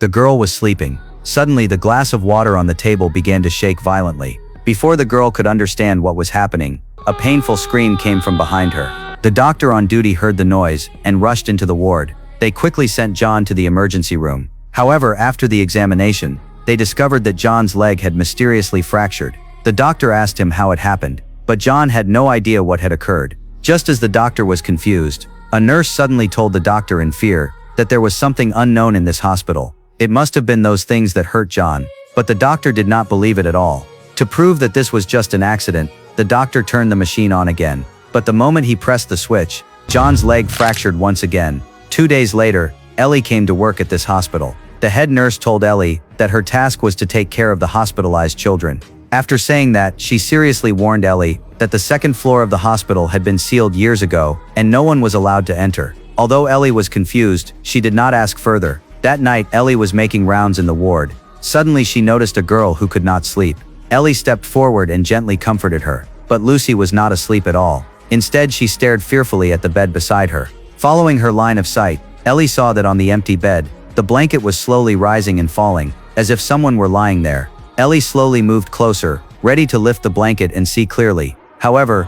The girl was sleeping. Suddenly, the glass of water on the table began to shake violently. Before the girl could understand what was happening, a painful scream came from behind her. The doctor on duty heard the noise and rushed into the ward. They quickly sent John to the emergency room. However, after the examination, they discovered that John's leg had mysteriously fractured. The doctor asked him how it happened, but John had no idea what had occurred. Just as the doctor was confused, a nurse suddenly told the doctor in fear that there was something unknown in this hospital. It must have been those things that hurt John, but the doctor did not believe it at all. To prove that this was just an accident, the doctor turned the machine on again. But the moment he pressed the switch, John's leg fractured once again. 2 days later, Ellie came to work at this hospital. The head nurse told Ellie that her task was to take care of the hospitalized children. After saying that, she seriously warned Ellie that the second floor of the hospital had been sealed years ago and no one was allowed to enter. Although Ellie was confused, she did not ask further. That night, Ellie was making rounds in the ward. Suddenly, she noticed a girl who could not sleep. Ellie stepped forward and gently comforted her. But Lucy was not asleep at all. Instead, she stared fearfully at the bed beside her. Following her line of sight, Ellie saw that on the empty bed, the blanket was slowly rising and falling, as if someone were lying there. Ellie slowly moved closer, ready to lift the blanket and see clearly. However,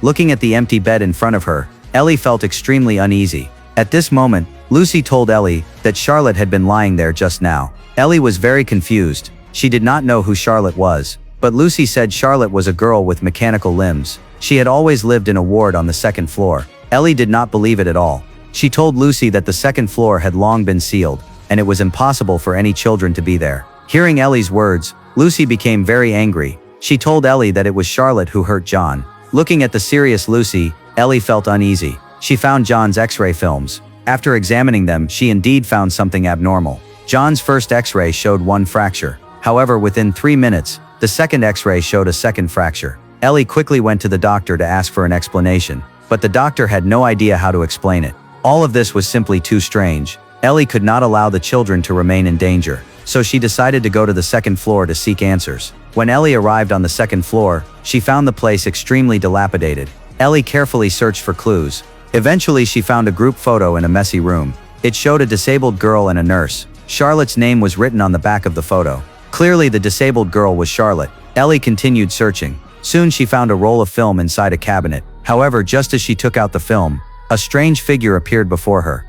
looking at the empty bed in front of her, Ellie felt extremely uneasy. At this moment, Lucy told Ellie that Charlotte had been lying there just now. Ellie was very confused. She did not know who Charlotte was, but Lucy said Charlotte was a girl with mechanical limbs. She had always lived in a ward on the second floor. Ellie did not believe it at all. She told Lucy that the second floor had long been sealed, and it was impossible for any children to be there. Hearing Ellie's words, Lucy became very angry. She told Ellie that it was Charlotte who hurt John. Looking at the serious Lucy, Ellie felt uneasy. She found John's X-ray films. After examining them, she indeed found something abnormal. John's first X-ray showed one fracture. However, within 3 minutes, the second X-ray showed a second fracture. Ellie quickly went to the doctor to ask for an explanation, but the doctor had no idea how to explain it. All of this was simply too strange. Ellie could not allow the children to remain in danger, so she decided to go to the second floor to seek answers. When Ellie arrived on the second floor, she found the place extremely dilapidated. Ellie carefully searched for clues. Eventually, she found a group photo in a messy room. It showed a disabled girl and a nurse. Charlotte's name was written on the back of the photo. Clearly, the disabled girl was Charlotte. Ellie continued searching. Soon she found a roll of film inside a cabinet. However, just as she took out the film, a strange figure appeared before her.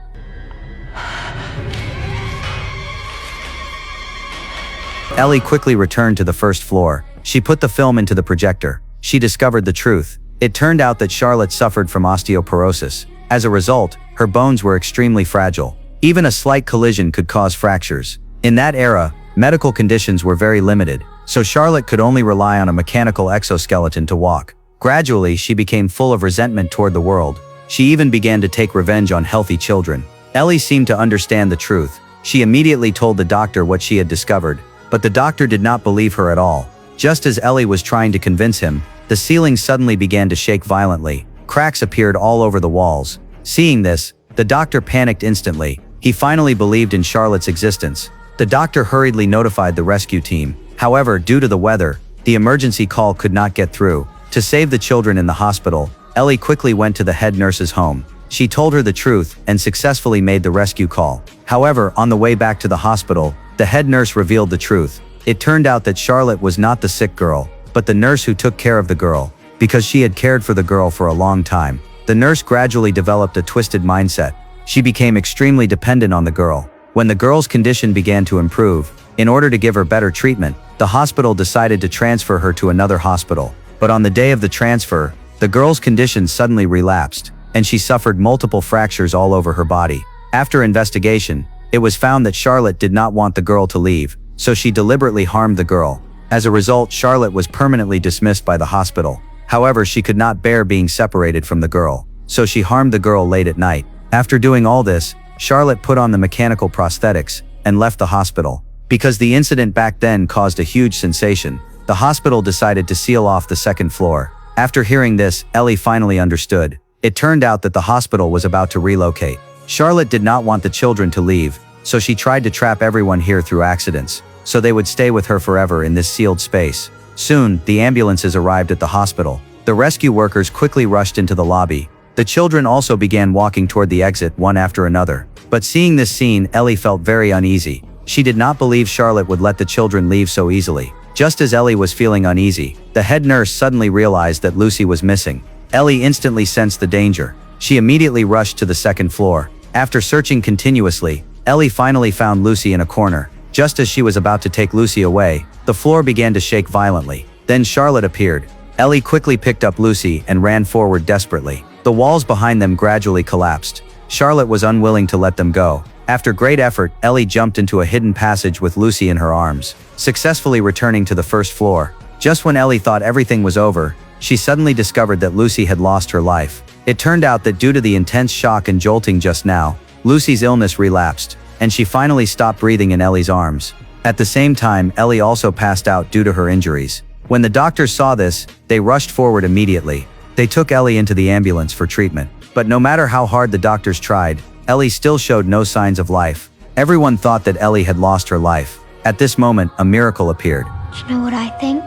Ellie quickly returned to the first floor. She put the film into the projector. She discovered the truth. It turned out that Charlotte suffered from osteoporosis. As a result, her bones were extremely fragile. Even a slight collision could cause fractures. In that era, medical conditions were very limited, so Charlotte could only rely on a mechanical exoskeleton to walk. Gradually, she became full of resentment toward the world. She even began to take revenge on healthy children. Ellie seemed to understand the truth. She immediately told the doctor what she had discovered, but the doctor did not believe her at all. Just as Ellie was trying to convince him, the ceiling suddenly began to shake violently. Cracks appeared all over the walls. Seeing this, the doctor panicked instantly. He finally believed in Charlotte's existence. The doctor hurriedly notified the rescue team. However, due to the weather, the emergency call could not get through. To save the children in the hospital, Ellie quickly went to the head nurse's home. She told her the truth and successfully made the rescue call. However, on the way back to the hospital, the head nurse revealed the truth. It turned out that Charlotte was not the sick girl, but the nurse who took care of the girl. Because she had cared for the girl for a long time, the nurse gradually developed a twisted mindset. She became extremely dependent on the girl. When the girl's condition began to improve, in order to give her better treatment, the hospital decided to transfer her to another hospital. But on the day of the transfer, the girl's condition suddenly relapsed, and she suffered multiple fractures all over her body. After investigation, it was found that Charlotte did not want the girl to leave, so she deliberately harmed the girl. As a result, Charlotte was permanently dismissed by the hospital. However, she could not bear being separated from the girl, so she harmed the girl late at night. After doing all this, Charlotte put on the mechanical prosthetics and left the hospital. Because the incident back then caused a huge sensation, the hospital decided to seal off the second floor. After hearing this, Ellie finally understood. It turned out that the hospital was about to relocate. Charlotte did not want the children to leave, so she tried to trap everyone here through accidents, so they would stay with her forever in this sealed space. Soon, the ambulances arrived at the hospital. The rescue workers quickly rushed into the lobby. The children also began walking toward the exit one after another. But seeing this scene, Ellie felt very uneasy. She did not believe Charlotte would let the children leave so easily. Just as Ellie was feeling uneasy, the head nurse suddenly realized that Lucy was missing. Ellie instantly sensed the danger. She immediately rushed to the second floor. After searching continuously, Ellie finally found Lucy in a corner. Just as she was about to take Lucy away, the floor began to shake violently. Then Charlotte appeared. Ellie quickly picked up Lucy and ran forward desperately. The walls behind them gradually collapsed. Charlotte was unwilling to let them go. After great effort, Ellie jumped into a hidden passage with Lucy in her arms, successfully returning to the first floor. Just when Ellie thought everything was over, she suddenly discovered that Lucy had lost her life. It turned out that due to the intense shock and jolting just now, Lucy's illness relapsed, and she finally stopped breathing in Ellie's arms. At the same time, Ellie also passed out due to her injuries. When the doctors saw this, they rushed forward immediately. They took Ellie into the ambulance for treatment. But no matter how hard the doctors tried, Ellie still showed no signs of life. Everyone thought that Ellie had lost her life. At this moment, a miracle appeared. Do you know what I think?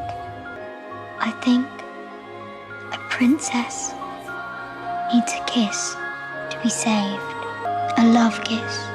I think a princess needs a kiss to be saved. A love kiss.